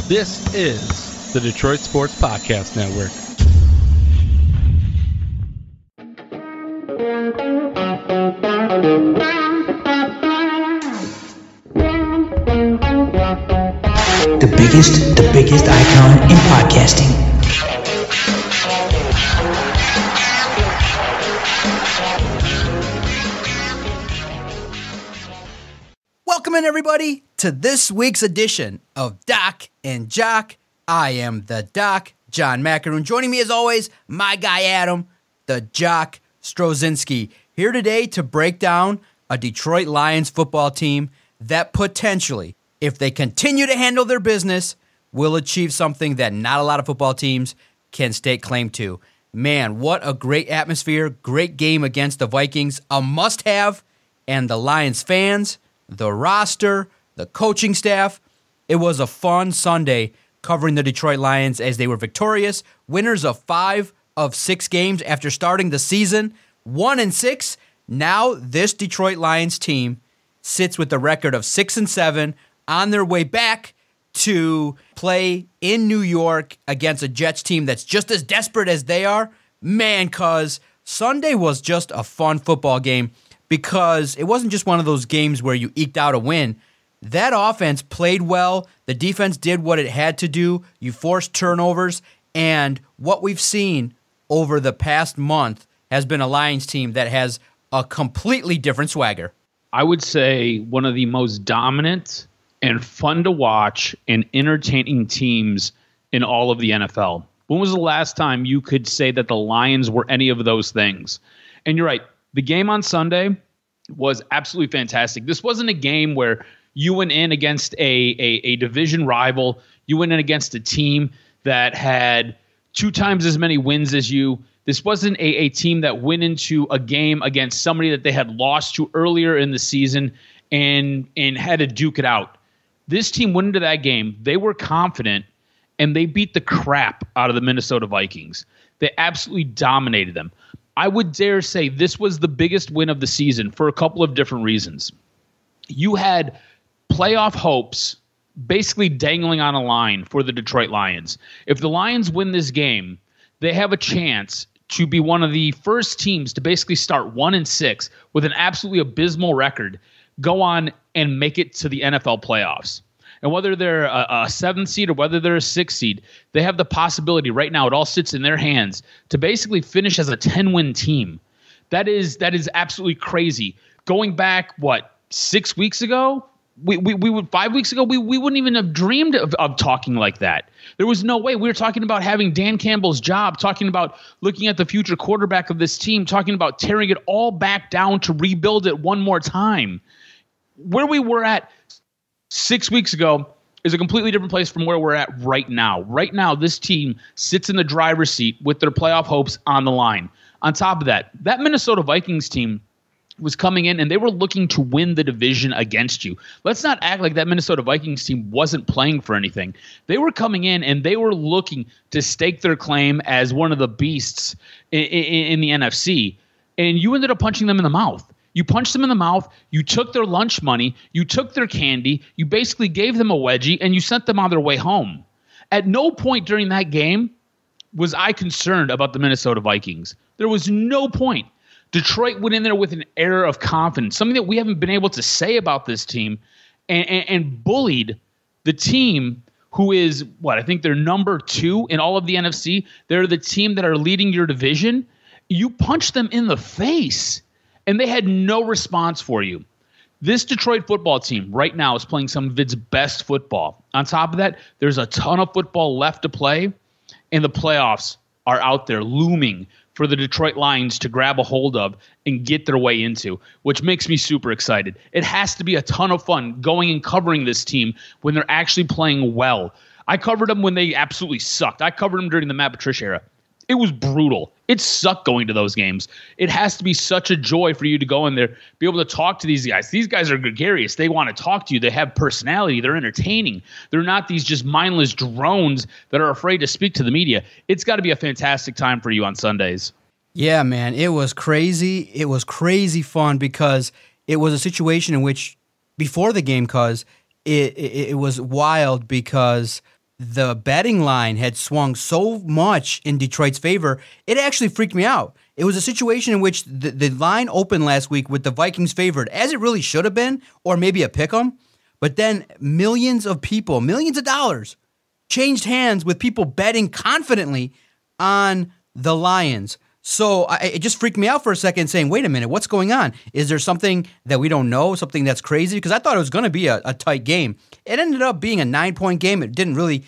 This is the Detroit Sports Podcast Network. The biggest icon in podcasting. Welcome in, everybody, to this week's edition of Doc and Jock. I am the Doc, John Macaroon. Joining me, as always, my guy Adam, the Jock Strozinski, here today to break down a Detroit Lions football team that potentially, if they continue to handle their business, will achieve something that not a lot of football teams can stake claim to. Man, what a great atmosphere, great game against the Vikings, a must-have, and the Lions fans, the roster, the coaching staff. It was a fun Sunday covering the Detroit Lions as they were victorious, winners of 5 of 6 games after starting the season, 1-6. Now this Detroit Lions team sits with a record of 6-7 on their way back to play in New York against a Jets team that's just as desperate as they are. Man, cuz Sunday was just a fun football game because it wasn't just one of those games where you eked out a win. That offense played well. The defense did what it had to do. You forced turnovers. And what we've seen over the past month has been a Lions team that has a completely different swagger. I would say one of the most dominant and fun to watch and entertaining teams in all of the NFL. When was the last time you could say that the Lions were any of those things? And you're right. The game on Sunday was absolutely fantastic. This wasn't a game where you went in against a division rival. You went in against a team that had 2 times as many wins as you. This wasn't a team that went into a game against somebody that they had lost to earlier in the season and had to duke it out. This team went into that game. They were confident, and they beat the crap out of the Minnesota Vikings. They absolutely dominated them. I would dare say this was the biggest win of the season for a couple of different reasons. You had playoff hopes basically dangling on a line for the Detroit Lions. If the Lions win this game, they have a chance to be one of the first teams to basically start 1-6 with an absolutely abysmal record, go on and make it to the NFL playoffs. And whether they're a 7th seed or whether they're a 6th seed, they have the possibility right now, it all sits in their hands, to basically finish as a 10-win team. That is absolutely crazy. Going back, 6 weeks ago? We would 5 weeks ago, we wouldn't even have dreamed of talking like that. There was no way. We were talking about having Dan Campbell's job, talking about looking at the future quarterback of this team, talking about tearing it all back down to rebuild it one more time. Where we were at 6 weeks ago is a completely different place from where we're at right now. Right now, this team sits in the driver's seat with their playoff hopes on the line. On top of that Minnesota Vikings team was coming in and they were looking to win the division against you. Let's not act like that Minnesota Vikings team wasn't playing for anything. They were coming in and they were looking to stake their claim as one of the beasts in the NFC. And you ended up punching them in the mouth. You punched them in the mouth, you took their lunch money, you took their candy, you basically gave them a wedgie, and you sent them on their way home. At no point during that game was I concerned about the Minnesota Vikings. There was no point. Detroit went in there with an air of confidence, something that we haven't been able to say about this team, and bullied the team who is, I think they're number 2 in all of the NFC. They're the team that are leading your division. You punched them in the face. And they had no response for you. This Detroit football team right now is playing some of its best football. On top of that, there's a ton of football left to play, and the playoffs are out there looming for the Detroit Lions to grab a hold of and get their way into, which makes me super excited. It has to be a ton of fun going and covering this team when they're actually playing well. I covered them when they absolutely sucked. I covered them during the Matt Patricia era. It was brutal. It sucked going to those games. It has to be such a joy for you to go in there, be able to talk to these guys. These guys are gregarious. They want to talk to you. They have personality. They're entertaining. They're not these just mindless drones that are afraid to speak to the media. It's got to be a fantastic time for you on Sundays. Yeah, man, it was crazy. It was crazy fun because it was a situation in which before the game, it was wild because the betting line had swung so much in Detroit's favor, it actually freaked me out. It was a situation in which the line opened last week with the Vikings favored, as it really should have been, or maybe a pick 'em. But then millions of people, millions of dollars, changed hands with people betting confidently on the Lions. So it just freaked me out for a second, saying, wait a minute, what's going on? Is there something that we don't know, something that's crazy? Because I thought it was going to be a tight game. It ended up being a 9-point game. It didn't really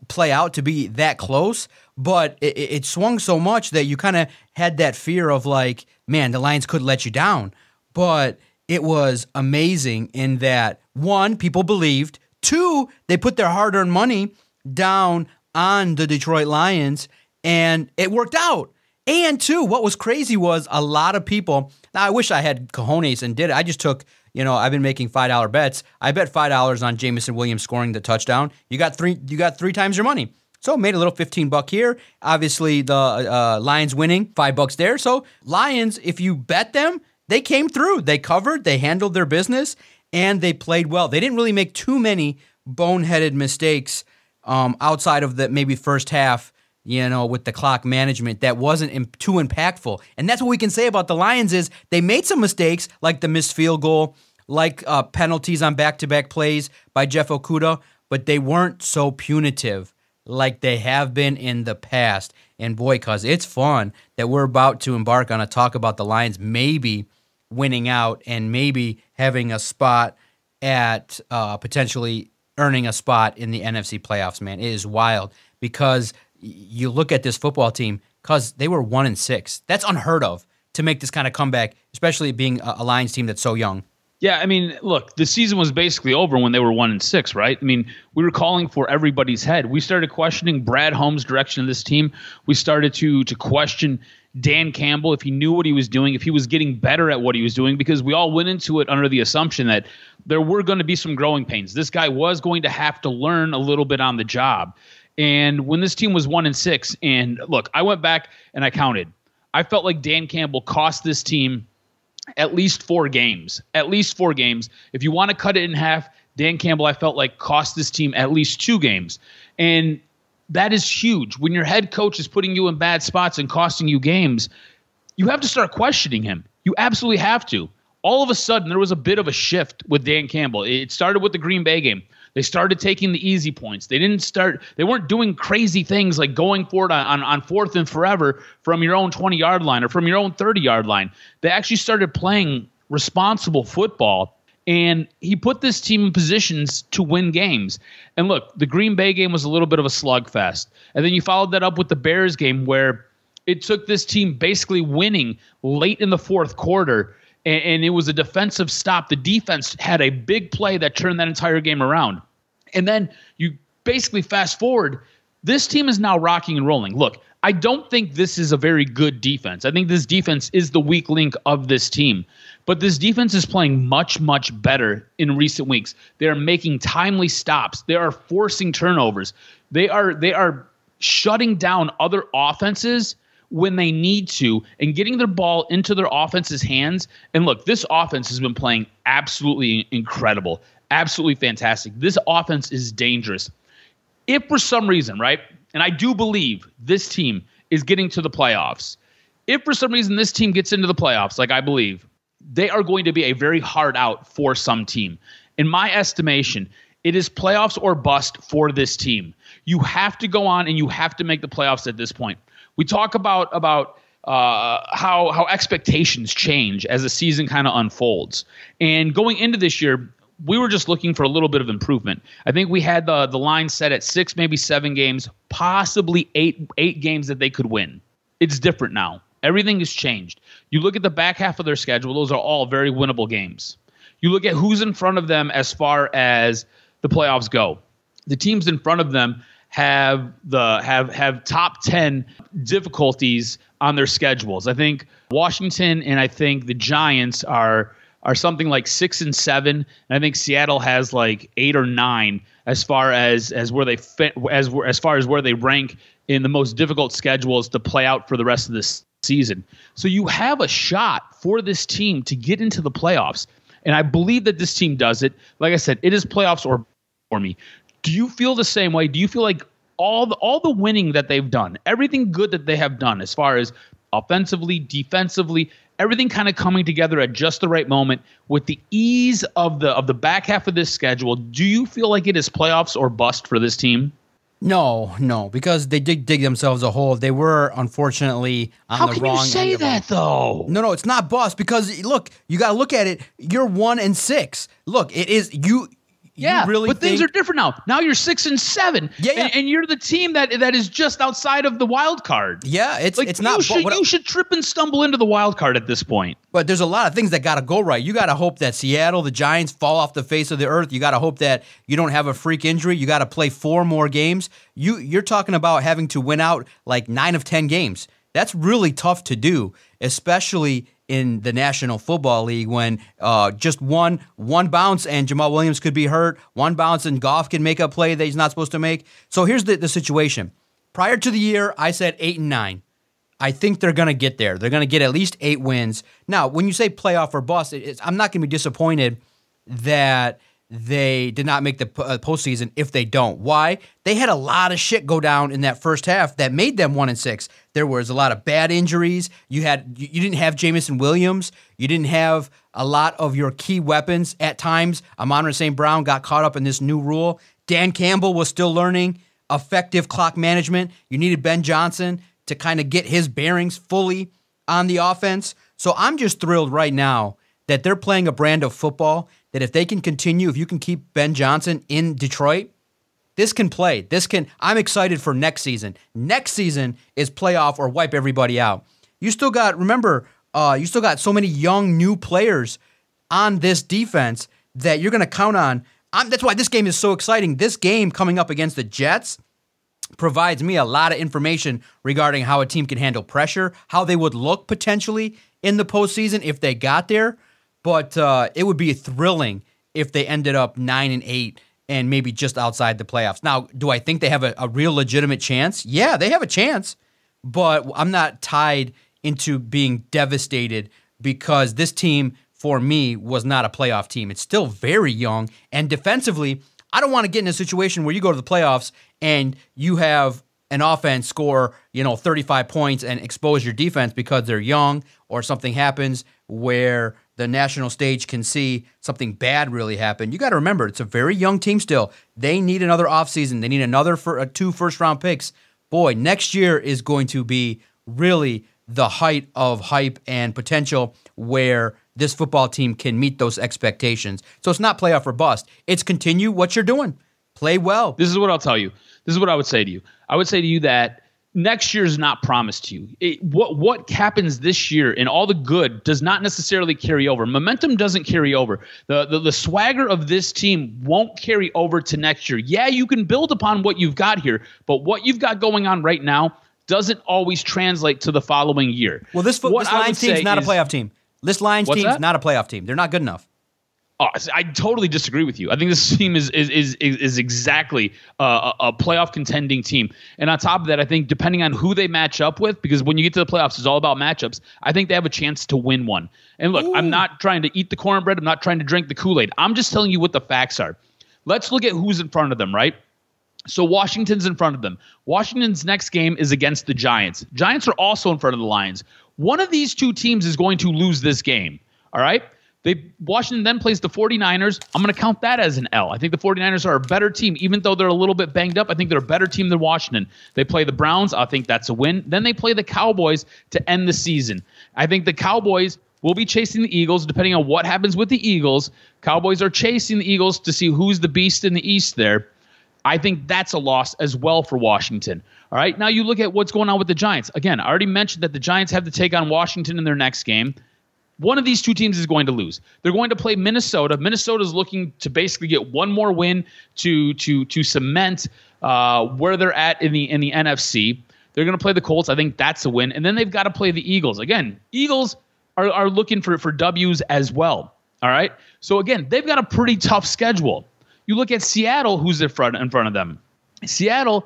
play out to be that close, but it swung so much that you kind of had that fear of like, man, the Lions could let you down. But it was amazing in that, one, people believed. Two, they put their hard-earned money down on the Detroit Lions, and it worked out. And two, what was crazy was a lot of people. Now, I wish I had cojones and did it. I just took, I've been making $5 bets. I bet $5 on Jameson Williams scoring the touchdown. You got three times your money. So made a little $15 here. Obviously, the Lions winning, $5 there. So Lions, if you bet them, they came through. They covered. They handled their business, and they played well. They didn't really make too many boneheaded mistakes outside of the maybe first half. With the clock management, that wasn't too impactful. And that's what we can say about the Lions is they made some mistakes, like the missed field goal, like penalties on back-to-back plays by Jeff Okudah, but they weren't so punitive like they have been in the past. And boy, cuz it's fun that we're about to embark on a talk about the Lions maybe winning out and maybe having a spot at potentially earning a spot in the NFC playoffs, man. It is wild because you look at this football team, because they were 1-6. That's unheard of to make this kind of comeback, especially being a Lions team that's so young. Yeah, I mean, look, the season was basically over when they were 1-6, right? I mean, we were calling for everybody's head. We started questioning Brad Holmes' direction of this team. We started to question Dan Campbell, if he knew what he was doing, if he was getting better at what he was doing, because we all went into it under the assumption that there were going to be some growing pains. This guy was going to have to learn a little bit on the job. And when this team was 1-6, and look, I went back and I counted. I felt like Dan Campbell cost this team at least 4 games. At least 4 games. If you want to cut it in half, Dan Campbell, I felt like cost this team at least 2 games. And that is huge. When your head coach is putting you in bad spots and costing you games, you have to start questioning him. You absolutely have to. All of a sudden, there was a bit of a shift with Dan Campbell. It started with the Green Bay game. They started taking the easy points. They weren't doing crazy things like going for it on 4th and forever from your own 20-yard line or from your own 30-yard line. They actually started playing responsible football, and he put this team in positions to win games. And look, the Green Bay game was a little bit of a slugfest. And then you followed that up with the Bears game where it took this team basically winning late in the 4th quarter, and it was a defensive stop. The defense had a big play that turned that entire game around. And then you basically fast forward, this team is now rocking and rolling. Look, I don't think this is a very good defense. I think this defense is the weak link of this team. But this defense is playing much, much better in recent weeks. They are making timely stops. They are forcing turnovers. They are shutting down other offenses when they need to and getting their ball into their offense's hands. And look, this offense has been playing absolutely incredible, absolutely fantastic. This offense is dangerous. If for some reason, right, and I do believe this team is getting to the playoffs, if for some reason this team gets into the playoffs, like I believe, they are going to be a very hard out for some team. In my estimation, it is playoffs or bust for this team. You have to go on and you have to make the playoffs at this point. We talk about how expectations change as the season kind of unfolds. And going into this year, we were just looking for a little bit of improvement. I think we had the line set at 6, maybe 7 games, possibly 8 games that they could win. It's different now. Everything has changed. You look at the back half of their schedule; those are all very winnable games. You look at who's in front of them as far as the playoffs go. The teams in front of them have top 10 difficulties on their schedules. I think Washington and I think the Giants are something like 6 and 7, and I think Seattle has like 8 or 9 as far as where they fit, as far as where they rank in the most difficult schedules to play out for the rest of this season. So you have a shot for this team to get into the playoffs, and I believe that this team does it. Like I said, it is playoffs or for me. Do you feel the same way? Do you feel like all the winning that they've done, everything good that they have done as far as offensively, defensively, everything kind of coming together at just the right moment with the ease of the back half of this schedule, do you feel like it is playoffs or bust for this team? No, because they did dig themselves a hole. They were, unfortunately, on the wrong end. How can you say that, though? No, it's not bust because, look, you got to look at it. You're 1-6. Look, it is you. Yeah, really but things are different now. Now you're 6-7. Yeah. And you're the team that is just outside of the wild card. Yeah, it's not. You should trip and stumble into the wild card at this point. But there's a lot of things that got to go right. You got to hope that Seattle, the Giants, fall off the face of the earth. You got to hope that you don't have a freak injury. You got to play 4 more games. You're talking about having to win out like 9 of 10 games. That's really tough to do, especially in the National Football League when just one bounce and Jamal Williams could be hurt, one bounce and Goff can make a play that he's not supposed to make. So here's the situation. Prior to the year, I said 8-9. I think they're going to get there. They're going to get at least 8 wins. Now, when you say playoff or bust, I'm not going to be disappointed that they did not make the postseason if they don't. Why? They had a lot of shit go down in that first half that made them 1-6. There was a lot of bad injuries. You didn't have Jamison Williams. You didn't have a lot of your key weapons at times. Amon-Ra St. Brown got caught up in this new rule. Dan Campbell was still learning effective clock management. You needed Ben Johnson to kind of get his bearings fully on the offense. So I'm just thrilled right now that they're playing a brand of football that if they can continue, if you can keep Ben Johnson in Detroit, this can play. I'm excited for next season. Next season is playoff or wipe everybody out. You still got so many young new players on this defense that you're going to count on. That's why this game is so exciting. This game coming up against the Jets provides me a lot of information regarding how a team can handle pressure, how they would look potentially in the postseason if they got there. But it would be thrilling if they ended up 9-8 and maybe just outside the playoffs. Now, do I think they have a real legitimate chance? Yeah, they have a chance, but I'm not tied into being devastated because this team, for me, was not a playoff team. It's still very young, and defensively, I don't want to get in a situation where you go to the playoffs and you have an offense score, 35 points and expose your defense because they're young or something happens where the national stage can see something bad really happen. You got to remember, it's a very young team still. They need another offseason. They need another 2 first-round picks. Boy, next year is going to be really the height of hype and potential where this football team can meet those expectations. So it's not playoff or bust. It's continue what you're doing. Play well. This is what I'll tell you. This is what I would say to you. I would say to you that next year is not promised to you. What happens this year and all the good does not necessarily carry over. Momentum doesn't carry over. The swagger of this team won't carry over to next year. Yeah, you can build upon what you've got here, but what you've got going on right now doesn't always translate to the following year. Well, this Lions team's not a playoff team. This Lions team's not a playoff team. They're not good enough. Oh, I totally disagree with you. I think this team is exactly a playoff contending team. And on top of that, I think depending on who they match up with, because when you get to the playoffs, it's all about matchups, I think they have a chance to win one. And look, I'm not trying to eat the cornbread. I'm not trying to drink the Kool-Aid. I'm just telling you what the facts are. Let's look at who's in front of them, right? So Washington's in front of them. Washington's next game is against the Giants. Giants are also in front of the Lions. One of these two teams is going to lose this game, all right? Washington then plays the 49ers. I'm going to count that as an L. I think the 49ers are a better team. Even though they're a little bit banged up, I think they're a better team than Washington. They play the Browns. I think that's a win. Then they play the Cowboys to end the season. I think the Cowboys will be chasing the Eagles, depending on what happens with the Eagles. Cowboys are chasing the Eagles to see who's the beast in the East there. I think that's a loss as well for Washington. All right, now you look at what's going on with the Giants. Again, I already mentioned that the Giants have to take on Washington in their next game. One of these two teams is going to lose. They're going to play Minnesota. Minnesota's looking to basically get one more win to cement where they're at in the NFC. They're going to play the Colts. I think that's a win. And then they've got to play the Eagles. Again, Eagles are looking for W's as well. All right? So, again, they've got a pretty tough schedule. You look at Seattle, who's in front of them. Seattle's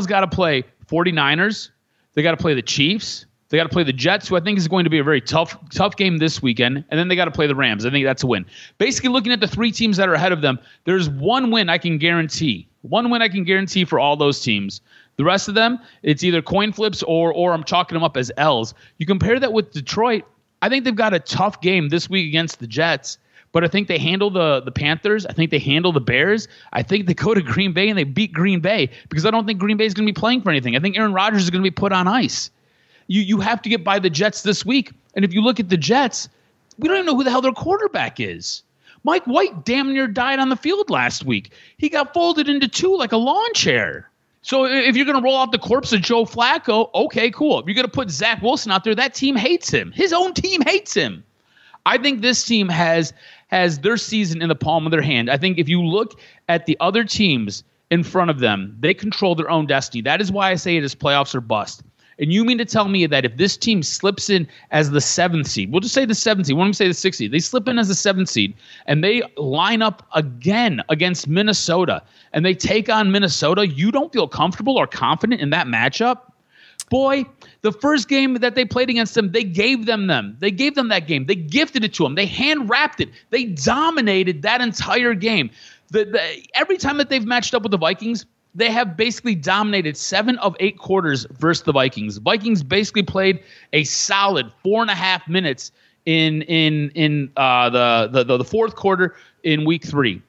got to play 49ers. They got to play the Chiefs. They got to play the Jets, who I think is going to be a very tough game this weekend. And then they got to play the Rams. I think that's a win. Basically, looking at the three teams that are ahead of them, there's one win I can guarantee One win I can guarantee for all those teams. The rest of them, it's either coin flips or I'm chalking them up as L's. You compare that with Detroit, I think they've got a tough game this week against the Jets, but I think they handle the Panthers. I think they handle the Bears. I think they go to Green Bay and they beat Green Bay because I don't think Green Bay is going to be playing for anything. I think Aaron Rodgers is going to be put on ice. You have to get by the Jets this week. And if you look at the Jets, we don't even know who the hell their quarterback is. Mike White damn near died on the field last week. He got folded into two like a lawn chair. So if you're going to roll out the corpse of Joe Flacco, okay, cool. If you're going to put Zach Wilson out there, that team hates him. His own team hates him. I think this team has their season in the palm of their hand. I think if you look at the other teams in front of them, they control their own destiny. That is why I say it is playoffs or bust. And you mean to tell me that if this team slips in as the 7th seed, we'll just say the 7th seed, why don't we say the 6th seed? They slip in as the 7th seed, and they line up again against Minnesota, and they take on Minnesota, you don't feel comfortable or confident in that matchup? Boy, the first game that they played against them, they gave them that game. They gifted it to them. They hand-wrapped it. They dominated that entire game. Every time that they've matched up with the Vikings, they have basically dominated 7 of 8 quarters versus the Vikings. The Vikings basically played a solid 4.5 minutes in the fourth quarter in week 3.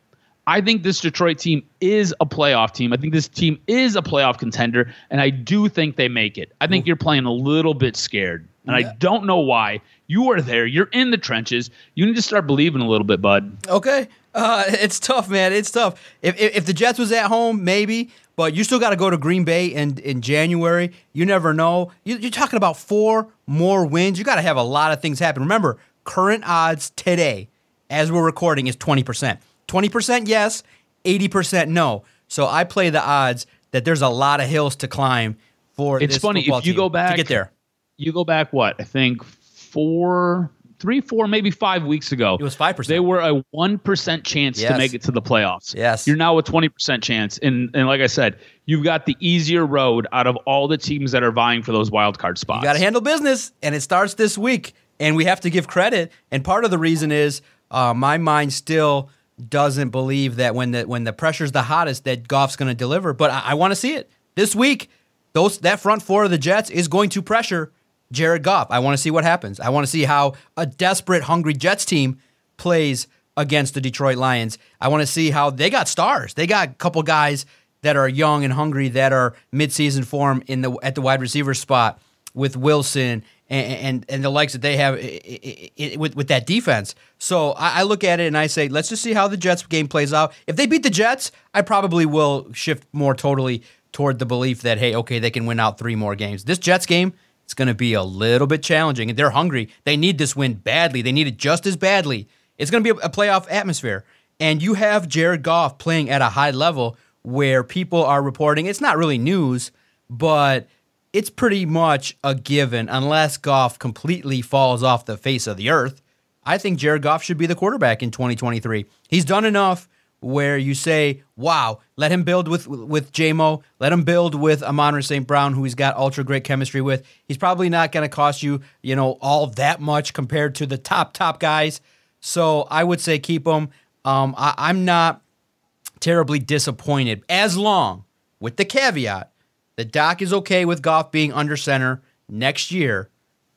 I think this Detroit team is a playoff team. I think this team is a playoff contender, and I do think they make it. I think you're playing a little bit scared, and I don't know why. You are there. You're in the trenches. You need to start believing a little bit, bud. Okay. It's tough, man. It's tough. If the Jets was at home, maybe, but you still got to go to Green Bay in January. You never know. You're talking about 4 more wins. You got to have a lot of things happen. Remember, current odds today, as we're recording, is 20%. 20% yes, 80% no. So I play the odds that there's a lot of hills to climb for this football team. It's funny, if you go back to get there. You go back, what? I think 4, maybe 5 weeks ago. It was 5%. They were a 1% chance to make it to the playoffs. Yes. You're now a 20% chance. And like I said, you've got the easier road out of all the teams that are vying for those wild card spots. You got to handle business, and it starts this week. And we have to give credit. And part of the reason is my mind still doesn't believe that when the pressure's the hottest that Goff's going to deliver. But I want to see it. This week, that front four of the Jets is going to pressure Jared Goff. I want to see what happens. I want to see how a desperate, hungry Jets team plays against the Detroit Lions. I want to see how they got stars. They got a couple guys that are young and hungry that are midseason form at the wide receiver spot with Wilson and the likes that they have with that defense. So I look at it and I say, let's just see how the Jets game plays out. If they beat the Jets, I probably will shift more totally toward the belief that, hey, okay, they can win out 3 more games. This Jets game, it's going to be a little bit challenging, and they're hungry. They need this win badly. They need it just as badly. It's going to be a playoff atmosphere, and you have Jared Goff playing at a high level where people are reporting. It's not really news, but it's pretty much a given unless Goff completely falls off the face of the earth. I think Jared Goff should be the quarterback in 2023. He's done enough where you say, wow, let him build with J-Mo, let him build with Amon-Ra St. Brown, who he's got ultra great chemistry with. He's probably not going to cost you, all that much compared to the top guys. So I would say keep him. I'm not terribly disappointed, as long, with the caveat, the Doc is okay with Goff being under center next year.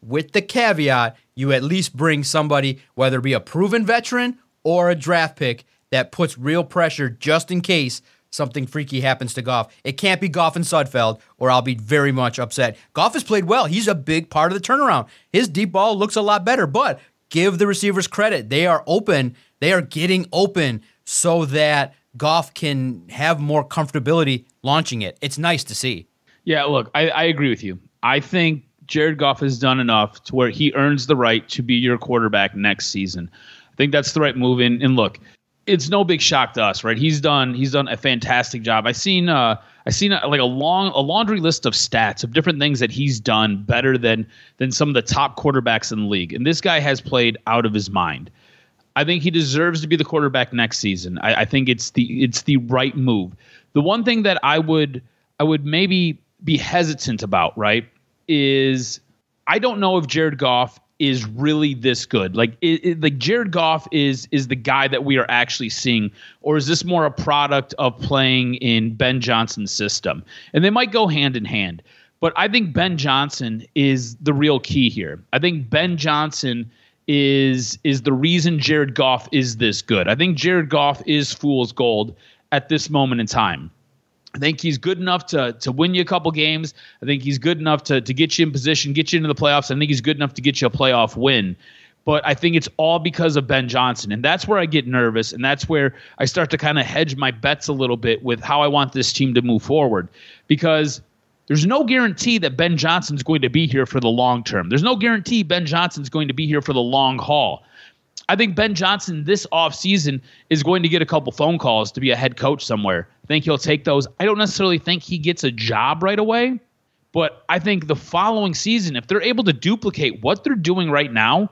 With the caveat, you at least bring somebody, whether it be a proven veteran or a draft pick, that puts real pressure just in case something freaky happens to Goff. It can't be Goff and Sudfeld, or I'll be very much upset. Goff has played well. He's a big part of the turnaround. His deep ball looks a lot better, but give the receivers credit. They are open. They are getting open so that Goff can have more comfortability launching it. It's nice to see. Yeah, look, I agree with you. I think Jared Goff has done enough to where he earns the right to be your quarterback next season. I think that's the right move. And look, it's no big shock to us, right? He's done a fantastic job. I seen like a laundry list of stats of different things that he's done better than some of the top quarterbacks in the league. And this guy has played out of his mind. I think he deserves to be the quarterback next season. I think it's the right move. The one thing that I would maybe be hesitant about, right, is I don't know if Jared Goff is really this good? Like, like Jared Goff is the guy that we are actually seeing, or is this more a product of playing in Ben Johnson's system? And they might go hand in hand, but I think Ben Johnson is the real key here. I think Ben Johnson is the reason Jared Goff is this good. I think Jared Goff is fool's gold at this moment in time. I think he's good enough to win you a couple games. I think he's good enough to get you in position, get you into the playoffs. I think he's good enough to get you a playoff win. But I think it's all because of Ben Johnson. And that's where I get nervous, and that's where I start to kind of hedge my bets a little bit with how I want this team to move forward. Because there's no guarantee that Ben Johnson's going to be here for the long term. There's no guarantee Ben Johnson's going to be here for the long haul. I think Ben Johnson this offseason is going to get a couple phone calls to be a head coach somewhere. I think he'll take those. I don't necessarily think he gets a job right away, but I think the following season, if they're able to duplicate what they're doing right now,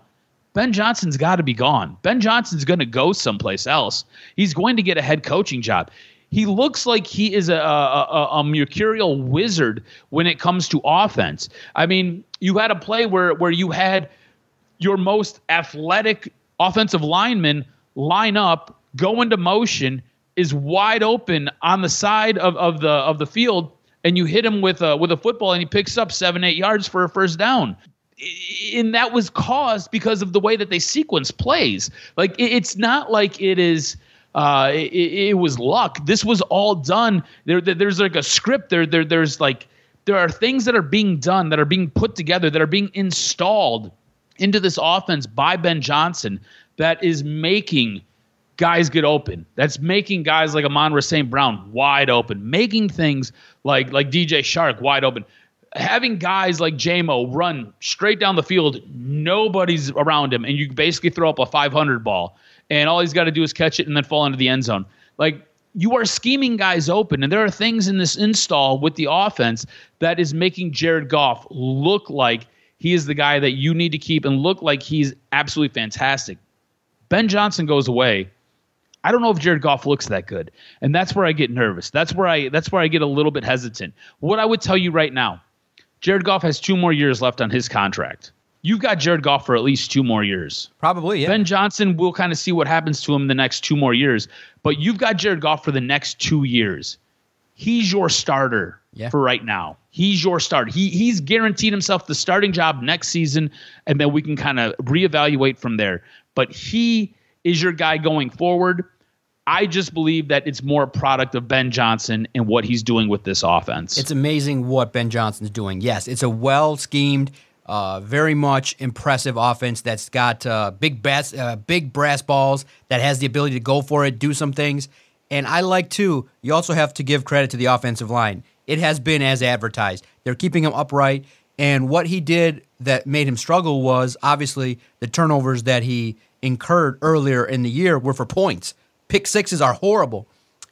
Ben Johnson's got to be gone. Ben Johnson's going to go someplace else. He's going to get a head coaching job. He looks like he is a mercurial wizard when it comes to offense. I mean, you had a play where you had your most athletic offensive lineman line up, go into motion, is wide open on the side of the field, and you hit him with a football, and he picks up 7-8 yards for a first down. And that was caused because of the way that they sequence plays. Like, it's not like it is. It was luck. This was all done. There's like a script. There are things that are being done, that are being put together, that are being installed into this offense by Ben Johnson that is making guys get open. That's making guys like Amon-Ra St. Brown wide open, making things like DJ Shark wide open, having guys like J-Mo run straight down the field. Nobody's around him, and you basically throw up a 500 ball, and all he's got to do is catch it and then fall into the end zone. Like, you are scheming guys open, and there are things in this install with the offense that is making Jared Goff look like he is the guy that you need to keep and look like he's absolutely fantastic. Ben Johnson goes away. I don't know if Jared Goff looks that good, and that's where I get nervous. That's where I get a little bit hesitant. What I would tell you right now, Jared Goff has 2 more years left on his contract. You've got Jared Goff for at least 2 more years. Probably, yeah. Ben Johnson, we'll kind of see what happens to him the next 2 more years, but you've got Jared Goff for the next 2 years. He's your starter for right now. He's your starter. He's guaranteed himself the starting job next season, and then we can kind of reevaluate from there. But he is your guy going forward. I just believe that it's more a product of Ben Johnson and what he's doing with this offense. It's amazing what Ben Johnson's doing. Yes, it's a well-schemed, very much impressive offense that's got big brass balls, that has the ability to go for it, do some things. And I like, too, you also have to give credit to the offensive line. It has been as advertised. They're keeping him upright. And what he did that made him struggle was, obviously, the turnovers that he incurred earlier in the year were for points. Pick sixes are horrible.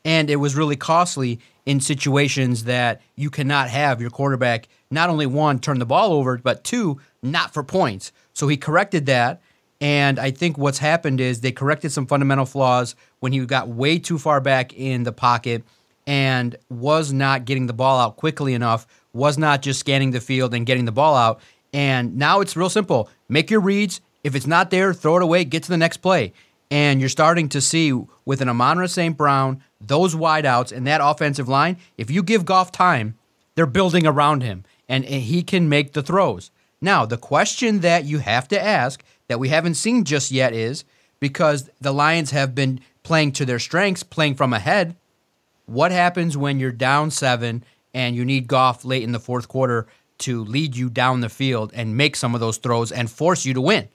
And it was really costly in situations that you cannot have your quarterback, not only, 1, turn the ball over, but 2, not for points. So he corrected that. And I think what's happened is they corrected some fundamental flaws when he got way too far back in the pocket and was not getting the ball out quickly enough, was not just scanning the field and getting the ball out. And now it's real simple. Make your reads. If it's not there, throw it away, get to the next play. And you're starting to see with an Amon-Ra St. Brown, those wideouts and that offensive line, if you give Goff time, they're building around him, and he can make the throws. Now, the question that you have to ask that we haven't seen just yet is, because the Lions have been playing to their strengths, playing from ahead, what happens when you're down 7 and you need Goff late in the fourth quarter to lead you down the field and make some of those throws and force you to win?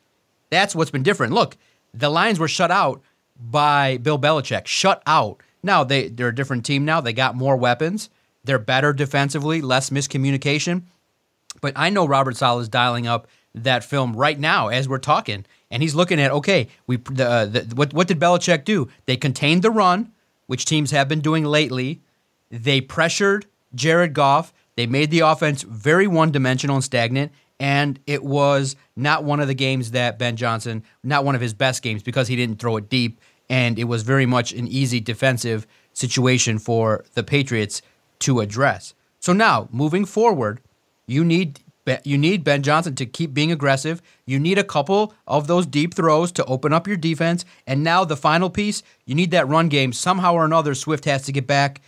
That's what's been different. Look, the Lions were shut out by Bill Belichick. Shut out. Now, they're a different team now. They got more weapons. They're better defensively, less miscommunication. But I know Robert Saleh is dialing up that film right now as we're talking, and he's looking at, okay, what did Belichick do? They contained the run, which teams have been doing lately. They pressured Jared Goff. They made the offense very one-dimensional and stagnant, and it was not one of the games that Ben Johnson, not one of his best games, because he didn't throw it deep, and it was very much an easy defensive situation for the Patriots to address. So now, moving forward, you need Ben Johnson to keep being aggressive. You need a couple of those deep throws to open up your defense. And now the final piece, you need that run game. Somehow or another, Swift has to get back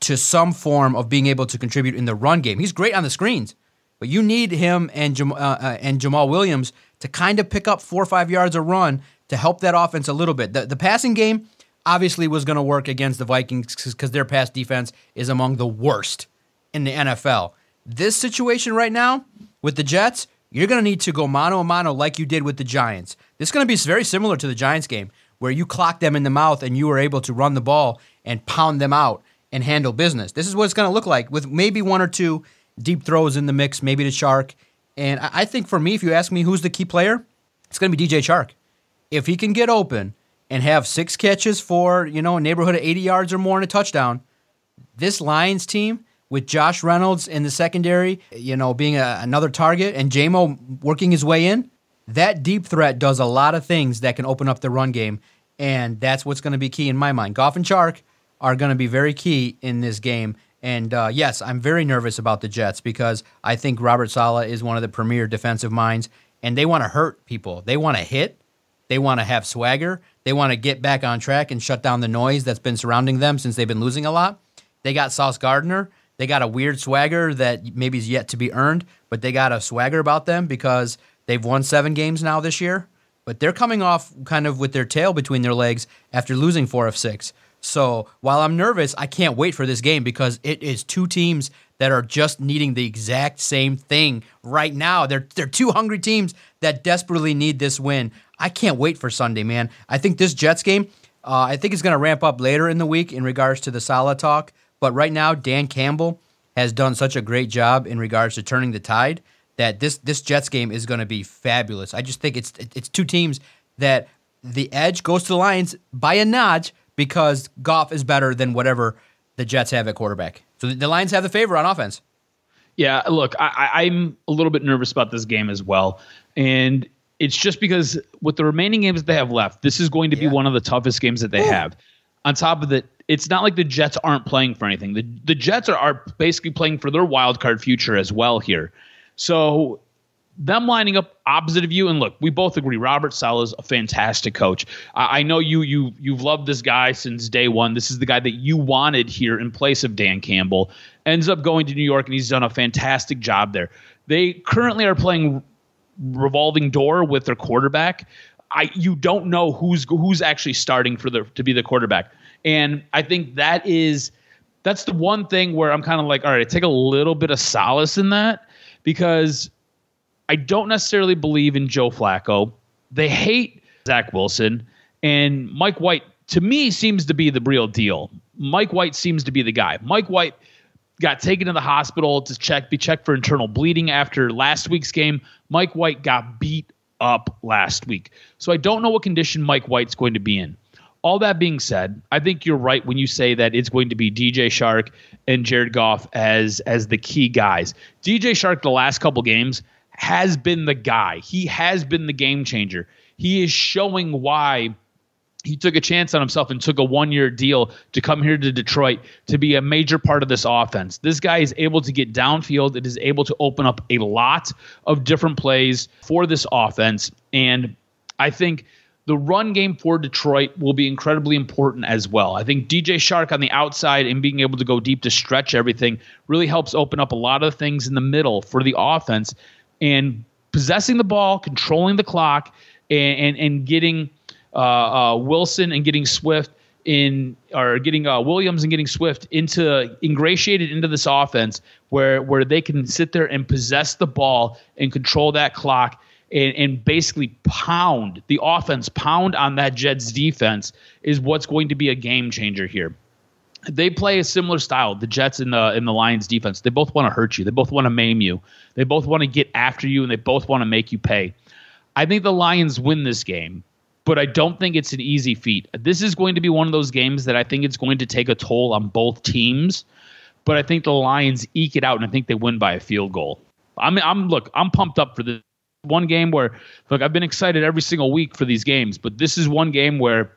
to some form of being able to contribute in the run game. He's great on the screens, but you need him and Jamal Williams to kind of pick up 4 or 5 yards a run to help that offense a little bit. The passing game obviously was going to work against the Vikings because their pass defense is among the worst in the NFL. This situation right now with the Jets, you're going to need to go mano a mano like you did with the Giants. This is going to be very similar to the Giants game where you clocked them in the mouth and you were able to run the ball and pound them out and handle business. This is what it's going to look like with maybe 1 or 2 deep throws in the mix, maybe to Chark. And I think for me, if you ask me who's the key player, it's going to be DJ Chark. If he can get open and have 6 catches for, a neighborhood of 80 yards or more and a touchdown, this Lions team with Josh Reynolds in the secondary, being another target and J-Mo working his way in, that deep threat does a lot of things that can open up the run game, and that's what's going to be key in my mind. Goff and Chark are going to be very key in this game. And yes, I'm very nervous about the Jets because I think Robert Saleh is one of the premier defensive minds, and they want to hurt people. They want to hit. They want to have swagger. They want to get back on track and shut down the noise that's been surrounding them since they've been losing a lot. They got Sauce Gardner. They got a weird swagger that maybe is yet to be earned, but they got a swagger about them because they've won 7 games now this year. But they're coming off kind of with their tail between their legs after losing 4 of 6. So while I'm nervous, I can't wait for this game because it is 2 teams that are just needing the exact same thing right now. They're 2 hungry teams that desperately need this win. I can't wait for Sunday, man. I think this Jets game, I think it's going to ramp up later in the week in regards to the Saleh talk. But right now, Dan Campbell has done such a great job in regards to turning the tide that this Jets game is going to be fabulous. I just think it's 2 teams that the edge goes to the Lions by a notch because Goff is better than whatever the Jets have at quarterback. So the Lions have the favor on offense. Yeah, look, I'm a little bit nervous about this game as well. And it's just because with the remaining games that they have left, this is going to be one of the toughest games that they have. On top of that, it's not like the Jets aren't playing for anything. The Jets are basically playing for their wild card future as well here. So them lining up opposite of you, and look, we both agree Robert Saleh is a fantastic coach. I know you've loved this guy since day one. This is the guy that you wanted here in place of Dan Campbell. Ends up going to New York, and he's done a fantastic job there. They currently are playing revolving door with their quarterback. You don't know who's actually starting to be the quarterback. And I think that's the one thing where I'm kind of like, all right, I take a little bit of solace in that because I don't necessarily believe in Joe Flacco. They hate Zach Wilson. And Mike White, to me, seems to be the real deal. Mike White seems to be the guy. Mike White got taken to the hospital to be checked for internal bleeding after last week's game. Mike White got beat up last week. So I don't know what condition Mike White's going to be in. All that being said, I think you're right when you say that it's going to be DJ Chark and Jared Goff as the key guys. DJ Chark the last couple games has been the guy. He has been the game changer. He is showing why he took a chance on himself and took a 1-year deal to come here to Detroit to be a major part of this offense. This guy is able to get downfield. It is able to open up a lot of different plays for this offense. And I think the run game for Detroit will be incredibly important as well. I think DJ Chark on the outside and being able to go deep to stretch everything really helps open up a lot of things in the middle for the offense. And possessing the ball, controlling the clock, and getting Wilson and getting Swift getting Williams and getting Swift ingratiated into this offense where they can sit there and possess the ball and control that clock and basically pound on that Jets defense is what's going to be a game changer here. They play a similar style, the Jets and the Lions defense. They both want to hurt you. They both want to maim you. They both want to get after you, and they both want to make you pay. I think the Lions win this game, but I don't think it's an easy feat. This is going to be one of those games that I think it's going to take a toll on both teams, but I think the Lions eke it out, and I think they win by a field goal. I'm pumped up for this one game where, look, I've been excited every single week for these games, but this is one game where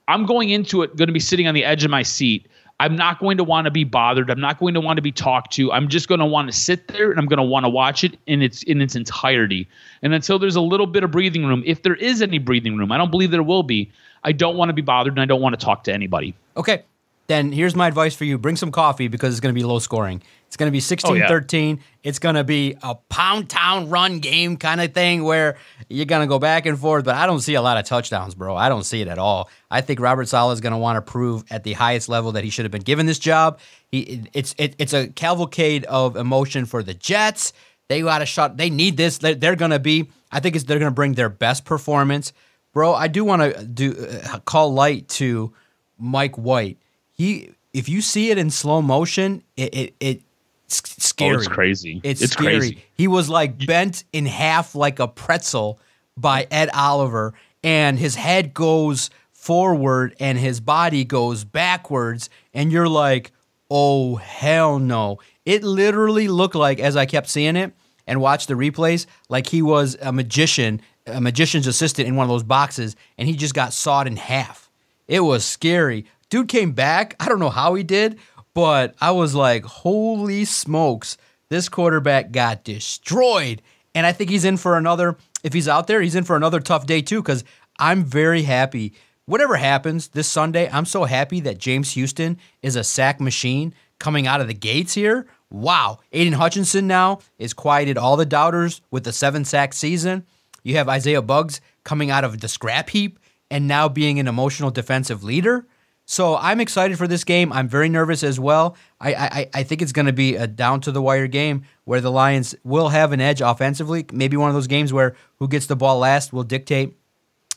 I'm going into it going to be sitting on the edge of my seat. I'm not going to want to be bothered. I'm not going to want to be talked to. I'm just going to want to sit there and I'm going to want to watch it in its entirety. And until there's a little bit of breathing room, if there is any breathing room, I don't believe there will be. I don't want to be bothered and I don't want to talk to anybody. Okay. Then here's my advice for you. Bring some coffee because it's going to be low scoring. It's going to be 16-13. It's going to be a pound town run game kind of thing where you're going to go back and forth, but I don't see a lot of touchdowns, bro. I don't see it at all. I think Robert Saleh is going to want to prove at the highest level that he should have been given this job. It's a cavalcade of emotion for the Jets. They got a shot. They need this. They're going to be, I think they're going to bring their best performance. Bro, I do want to call light to Mike White. If you see it in slow motion, it's scary. Oh, it's crazy. It's scary. Crazy. He was like bent in half like a pretzel by Ed Oliver, and his head goes forward and his body goes backwards, and you're like, oh, hell no. It literally looked like, as I kept seeing it and watched the replays, like he was a magician's assistant in one of those boxes, and he just got sawed in half. It was scary. Dude came back. I don't know how he did, but I was like, holy smokes, this quarterback got destroyed. And I think he's in for another, if he's out there, he's in for another tough day too, because I'm very happy. Whatever happens this Sunday, I'm so happy that James Houston is a sack machine coming out of the gates here. Wow. Aiden Hutchinson now is quieted all the doubters with the 7-sack season. You have Isaiah Buggs coming out of the scrap heap and now being an emotional defensive leader. So I'm excited for this game. I'm very nervous as well. I think it's going to be a down-to-the-wire game where the Lions will have an edge offensively. Maybe one of those games where who gets the ball last will dictate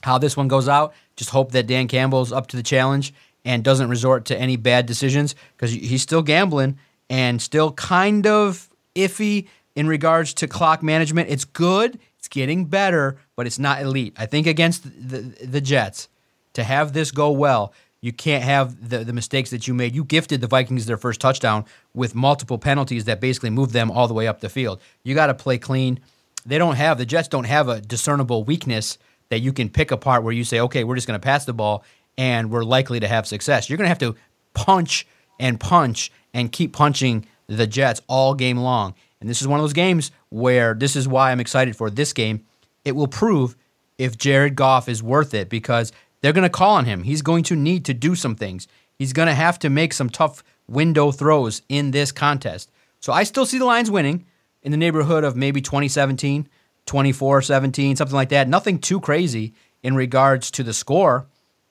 how this one goes out. Just hope that Dan Campbell's up to the challenge and doesn't resort to any bad decisions because he's still gambling and still kind of iffy in regards to clock management. It's good. It's getting better, but it's not elite. I think against the Jets, to have this go well, you can't have the mistakes that you made. You gifted the Vikings their first touchdown with multiple penalties that basically moved them all the way up the field. You got to play clean. The Jets don't have a discernible weakness that you can pick apart where you say, okay, we're just going to pass the ball and we're likely to have success. You're going to have to punch and keep punching the Jets all game long. And this is one of those games where this is why I'm excited for this game. It will prove if Jared Goff is worth it because they're going to call on him. He's going to need to do some things. He's going to have to make some tough window throws in this contest. So I still see the Lions winning in the neighborhood of maybe 2017, 24-17, something like that. Nothing too crazy in regards to the score.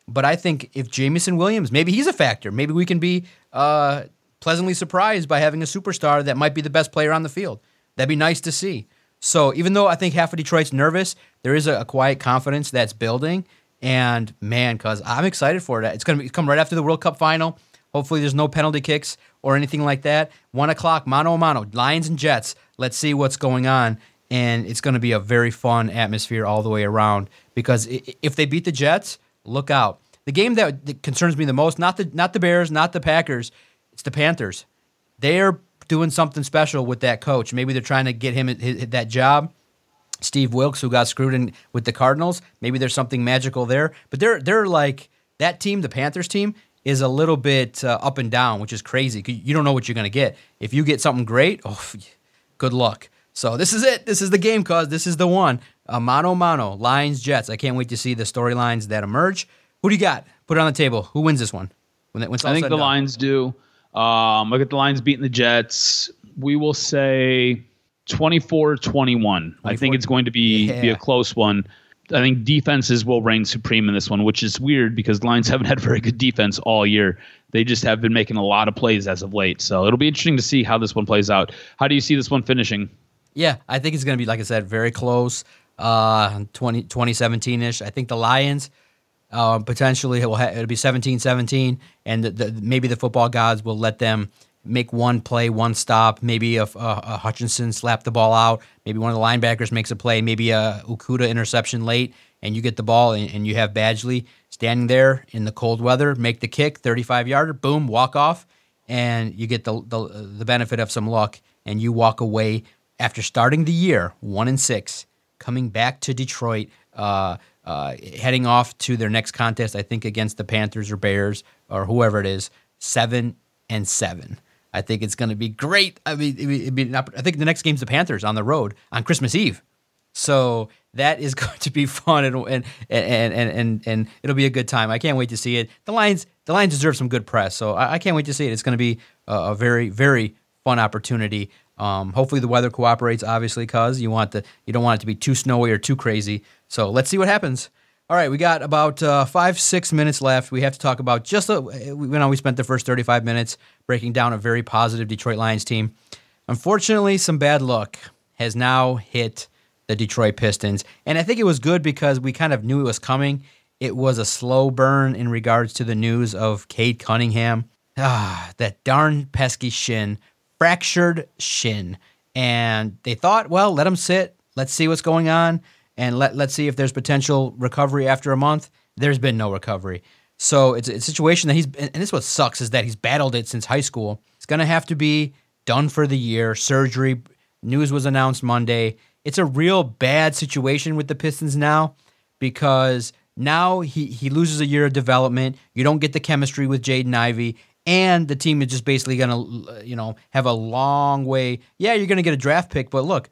But I think if Jamison Williams, maybe he's a factor. Maybe we can be pleasantly surprised by having a superstar that might be the best player on the field. That'd be nice to see. So even though I think half of Detroit's nervous, there is a quiet confidence that's building. And, man, cuz I'm excited for that. It's going to come right after the World Cup final. Hopefully there's no penalty kicks or anything like that. 1 o'clock, mano a mano, Lions and Jets. Let's see what's going on. And it's going to be a very fun atmosphere all the way around. Because if they beat the Jets, look out. The game that concerns me the most, not the Bears, not the Packers, it's the Panthers. They're doing something special with that coach. Maybe they're trying to get him that job. Steve Wilkes, who got screwed in with the Cardinals. Maybe there's something magical there. But they're like, that team, the Panthers team, is a little bit up and down, which is crazy. You don't know what you're going to get. If you get something great, good luck. So this is it. This is the game, cuz. This is the one. Mano a mano, Lions, Jets. I can't wait to see the storylines that emerge. Who do you got? Put it on the table. Who wins this one? I think the Lions do. Look at the Lions beating the Jets. We will say 24-21. I think it's going to be a close one. I think defenses will reign supreme in this one, which is weird because the Lions haven't had very good defense all year. They just have been making a lot of plays as of late. So it'll be interesting to see how this one plays out. How do you see this one finishing? Yeah, I think it's going to be, like I said, very close, 2017-ish. I think the Lions potentially it'll be 17-17, and maybe the football gods will let them make one play, one stop. Maybe a Hutchinson slap the ball out. Maybe one of the linebackers makes a play. Maybe a Okudah interception late, and you get the ball, and you have Badgley standing there in the cold weather, make the kick, 35-yarder, boom, walk off, and you get the benefit of some luck, and you walk away after starting the year 1-6, coming back to Detroit, heading off to their next contest, I think against the Panthers or Bears or whoever it is, 7-7. I think it's going to be great. I think the next game's the Panthers on the road on Christmas Eve. So that is going to be fun and it'll be a good time. I can't wait to see it. The Lions deserve some good press, so I can't wait to see it. It's going to be a very, very fun opportunity. Hopefully the weather cooperates, obviously, because you don't want it to be too snowy or too crazy. So let's see what happens. All right, we got about 5-6 minutes left. We have to talk about we spent the first 35 minutes breaking down a very positive Detroit Lions team. Unfortunately, some bad luck has now hit the Detroit Pistons, and I think it was good because we kind of knew it was coming. It was a slow burn in regards to the news of Cade Cunningham. That darn pesky fractured shin. And they thought, well, let him sit. Let's see what's going on, and let's see if there's potential recovery after a month. There's been no recovery. So it's a situation that and this is what sucks, is that he's battled it since high school. It's going to have to be done for the year. Surgery, news was announced Monday. It's a real bad situation with the Pistons now, because now he loses a year of development. You don't get the chemistry with Jaden Ivey, and the team is just basically going to, have a long way. Yeah, you're going to get a draft pick, but look,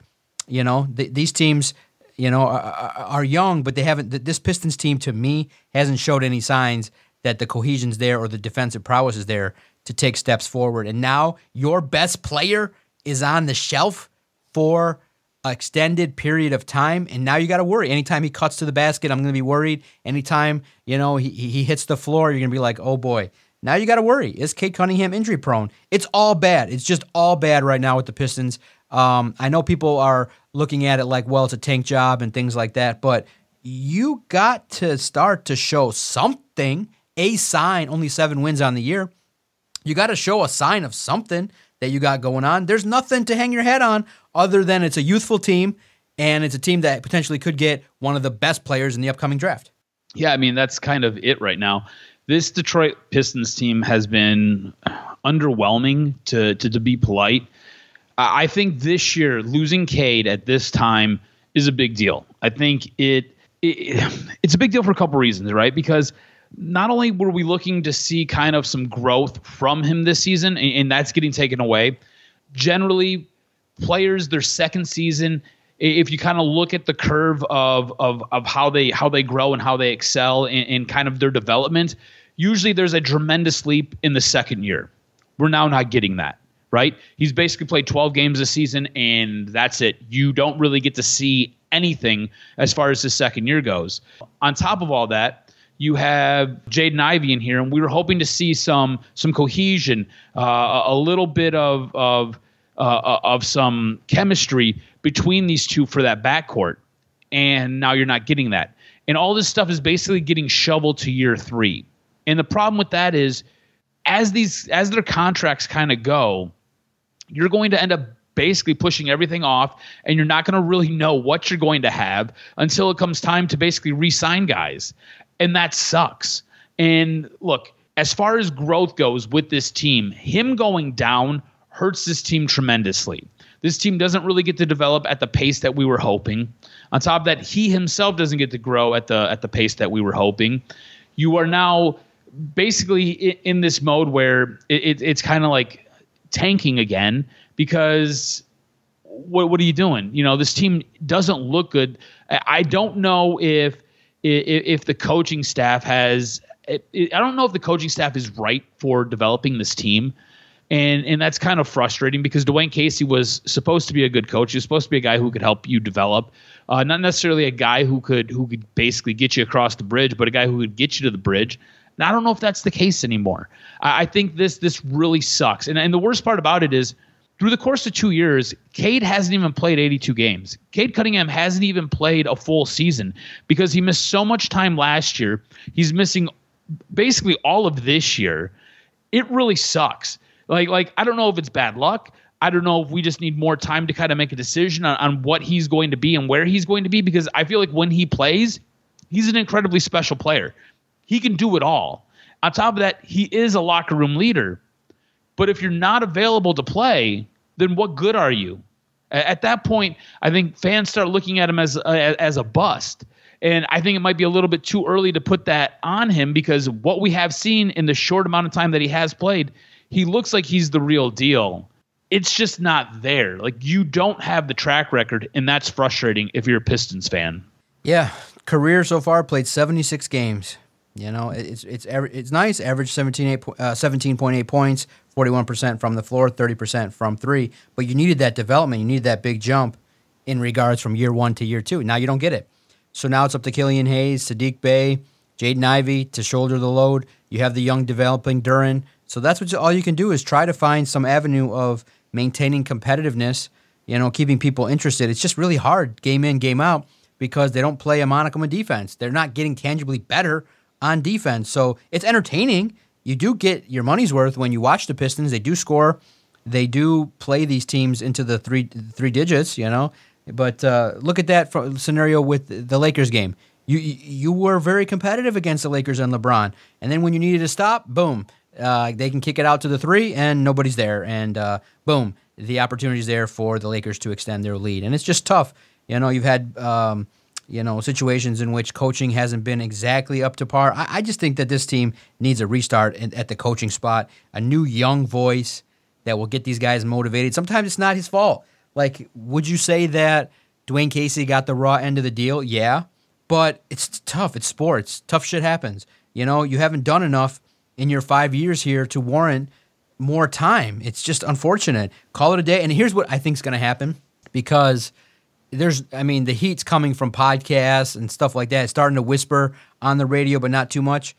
these teams, are young, but they haven't. This Pistons team, to me, hasn't showed any signs that the cohesion's there or the defensive prowess is there to take steps forward. And now your best player is on the shelf for extended period of time, and now you got to worry. Anytime he cuts to the basket, I'm going to be worried. Anytime he hits the floor, you're going to be like, oh boy. Now you got to worry. Is Cade Cunningham injury prone? It's all bad. It's just all bad right now with the Pistons. I know people are looking at it like, well, it's a tank job and things like that, but you got to start to show something, a sign. Only 7 wins on the year. You got to show a sign of something that you got going on. There's nothing to hang your head on other than it's a youthful team, and it's a team that potentially could get one of the best players in the upcoming draft. Yeah, I mean, that's kind of it right now. This Detroit Pistons team has been underwhelming, to be polite. I think this year, losing Cade at this time is a big deal. I think it's a big deal for a couple reasons, right? Because not only were we looking to see kind of some growth from him this season, and that's getting taken away. Generally, players, their second season, if you kind of look at the curve of how they grow and how they excel in kind of their development, usually there's a tremendous leap in the second year. We're now not getting that, right? He's basically played 12 games this season, and that's it. You don't really get to see anything as far as his second year goes. On top of all that, you have Jaden Ivey in here, and we were hoping to see some cohesion, a little bit of some chemistry between these two for that backcourt, and now you're not getting that. And all this stuff is basically getting shoveled to year 3. And the problem with that is, as their contracts kind of go, you're going to end up basically pushing everything off, and you're not going to really know what you're going to have until it comes time to basically re-sign guys. And that sucks. And look, as far as growth goes with this team, him going down hurts this team tremendously. This team doesn't really get to develop at the pace that we were hoping. On top of that, he himself doesn't get to grow at the pace that we were hoping. You are now basically in this mode where it's kind of like tanking again, because what are you doing? This team doesn't look good. I don't know if the coaching staff has – I don't know if the coaching staff is right for developing this team. And that's kind of frustrating, because Dwayne Casey was supposed to be a good coach. He was supposed to be a guy who could help you develop, not necessarily a guy who could basically get you across the bridge, but a guy who could get you to the bridge. And I don't know if that's the case anymore. I think this really sucks. And the worst part about it is, through the course of 2 years, Cade hasn't even played 82 games. Cade Cunningham hasn't even played a full season because he missed so much time last year. He's missing basically all of this year. It really sucks. Like I don't know if it's bad luck. I don't know if we just need more time to kind of make a decision on what he's going to be and where he's going to be, because I feel like when he plays, he's an incredibly special player. He can do it all. On top of that, he is a locker room leader. But if you're not available to play, then what good are you? At that point, I think fans start looking at him as a bust. And I think it might be a little bit too early to put that on him because what we have seen in the short amount of time that he has played, he looks like he's the real deal. It's just not there. Like, you don't have the track record, and that's frustrating if you're a Pistons fan. Yeah, career so far, played 76 games. You know, it's nice. Average 17.8 points, 41% from the floor, 30% from three. But you needed that development. You needed that big jump in regards from year 1 to year 2. Now you don't get it. So now it's up to Killian Hayes, Sadiq Bey, Jaden Ivey to shoulder the load. You have the young developing Duren. So that's all you can do is try to find some avenue of maintaining competitiveness, you know, keeping people interested. It's just really hard game in, game out because they don't play a monicum of defense. They're not getting tangibly better on defense. So it's entertaining. You do get your money's worth when you watch the Pistons. They do score. They do play these teams into the three digits, you know. But look at that scenario with the Lakers game. You were very competitive against the Lakers and LeBron. And then when you needed to stop, boom, they can kick it out to the three and nobody's there. And boom, the opportunity's there for the Lakers to extend their lead. And it's just tough. You know, you've had situations in which coaching hasn't been exactly up to par. I just think that this team needs a restart at the coaching spot, a new young voice that will get these guys motivated. Sometimes it's not his fault. Like, would you say that Dwayne Casey got the raw end of the deal? Yeah, but it's tough. It's sports. Tough shit happens. You know, you haven't done enough in your 5 years here to warrant more time. It's just unfortunate. Call it a day. And here's what I think is going to happen because the heat's coming from podcasts and stuff like that. It's starting to whisper on the radio, but not too much.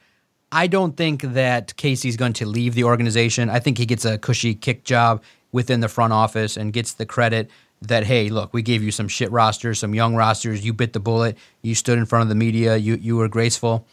I don't think that Casey's going to leave the organization. I think he gets a cushy kick job within the front office and gets the credit that, hey, look, we gave you some shit rosters, some young rosters. You bit the bullet. You stood in front of the media. You were graceful,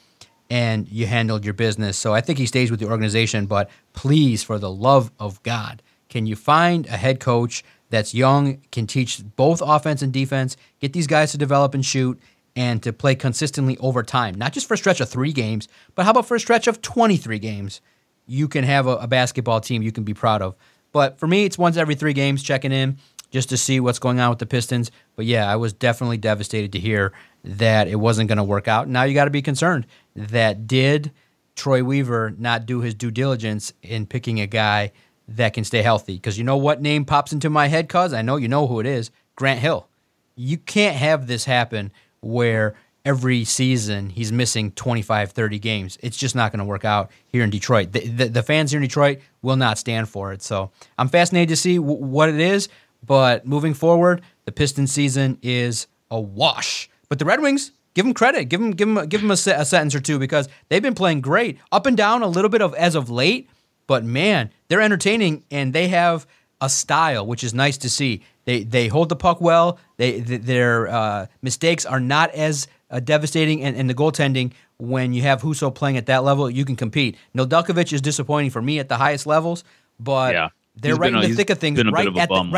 and you handled your business. So I think he stays with the organization. But please, for the love of God, can you find a head coach that's young, can teach both offense and defense, get these guys to develop and shoot, and to play consistently over time? Not just for a stretch of 3 games, but how about for a stretch of 23 games? You can have a basketball team you can be proud of. But for me, it's once every 3 games checking in just to see what's going on with the Pistons. But yeah, I was definitely devastated to hear that it wasn't going to work out. Now you got to be concerned that did Troy Weaver not do his due diligence in picking a guy that can stay healthy? Because you know what name pops into my head, cuz? I know you know who it is. Grant Hill. You can't have this happen where every season he's missing 25, 30 games. It's just not going to work out here in Detroit. The fans here in Detroit will not stand for it. So I'm fascinated to see what it is. But moving forward, the Pistons season is a wash. But the Red Wings, give them credit. Give them a sentence or two because they've been playing great. Up and down a little bit as of late. But man, they're entertaining and they have a style, which is nice to see. They hold the puck well. Their mistakes are not as devastating, and the goaltending, when you have Husso playing at that level, you can compete. Nedeljkovic is disappointing for me at the highest levels, but they're right in the thick of things, right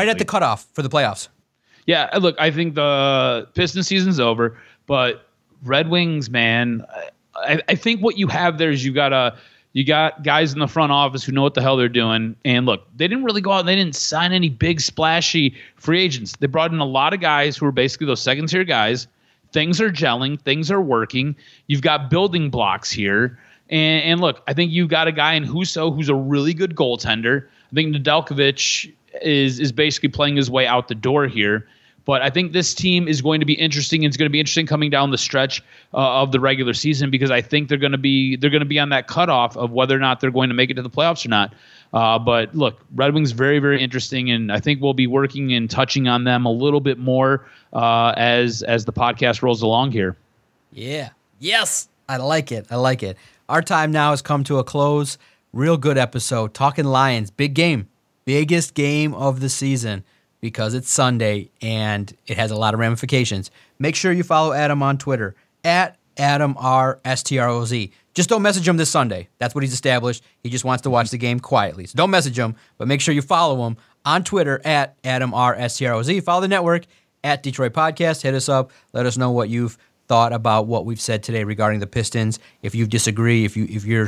at the cutoff for the playoffs. Yeah, look, I think the Pistons season's over, but Red Wings, man, I think what you have there is you got guys in the front office who know what the hell they're doing. And look, they didn't really go out and they didn't sign any big splashy free agents. They brought in a lot of guys who are basically those second-tier guys. Things are gelling. Things are working. You've got building blocks here. And look, I think you've got a guy in Husso who's a really good goaltender. I think Nedeljkovic is basically playing his way out the door here. But I think this team is going to be interesting. It's going to be interesting coming down the stretch of the regular season because I think they're going to be on that cutoff of whether or not they're going to make it to the playoffs or not. But look, Red Wings very, very interesting, and I think we'll be working and touching on them a little bit more as the podcast rolls along here. Yeah. Yes. I like it. Our time now has come to a close. Real good episode. Talking Lions. Big game. Biggest game of the season. Because it's Sunday and it has a lot of ramifications. Make sure you follow Adam on Twitter at AdamRSTROZ. Just don't message him this Sunday. That's what he's established. He just wants to watch the game quietly. So don't message him, but make sure you follow him on Twitter at AdamRSTROZ. Follow the network at Detroit Podcast. Hit us up. Let us know what you've thought about what we've said today regarding the Pistons. If you disagree, if you're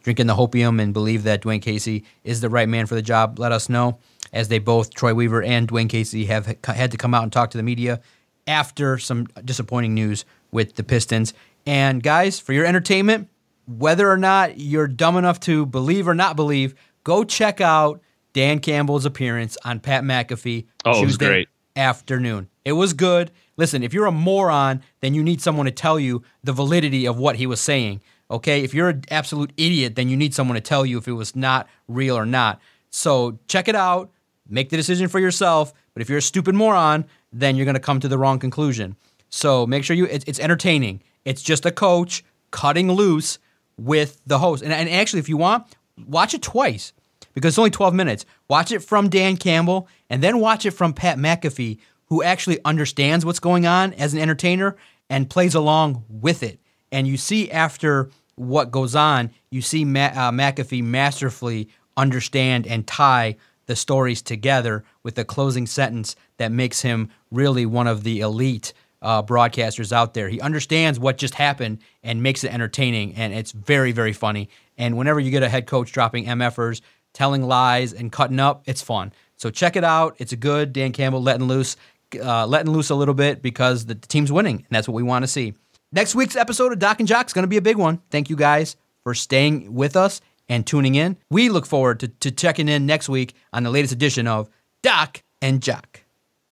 drinking the hopium and believe that Dwayne Casey is the right man for the job, let us know. As they both, Troy Weaver and Dwayne Casey, have had to come out and talk to the media after some disappointing news with the Pistons. And guys, for your entertainment, whether or not you're dumb enough to believe or not believe, go check out Dan Campbell's appearance on Pat McAfee Tuesday afternoon. It was good. Listen, if you're a moron, then you need someone to tell you the validity of what he was saying. Okay? If you're an absolute idiot, then you need someone to tell you if it was not real or not. So check it out. Make the decision for yourself. But if you're a stupid moron, then you're going to come to the wrong conclusion. So make sure it's entertaining. It's just a coach cutting loose with the host. And actually, if you want, watch it twice because it's only 12 minutes. Watch it from Dan Campbell and then watch it from Pat McAfee, who actually understands what's going on as an entertainer and plays along with it. And you see after what goes on, you see McAfee masterfully understand and tie the stories together with the closing sentence that makes him really one of the elite broadcasters out there. He understands what just happened and makes it entertaining, and it's very, very funny. And whenever you get a head coach dropping MFers, telling lies, and cutting up, it's fun. So check it out. It's a good Dan Campbell letting loose a little bit because the team's winning, and that's what we want to see. Next week's episode of Doc and Jock is going to be a big one. Thank you guys for staying with us and tuning in. We look forward to checking in next week on the latest edition of Doc and Jock.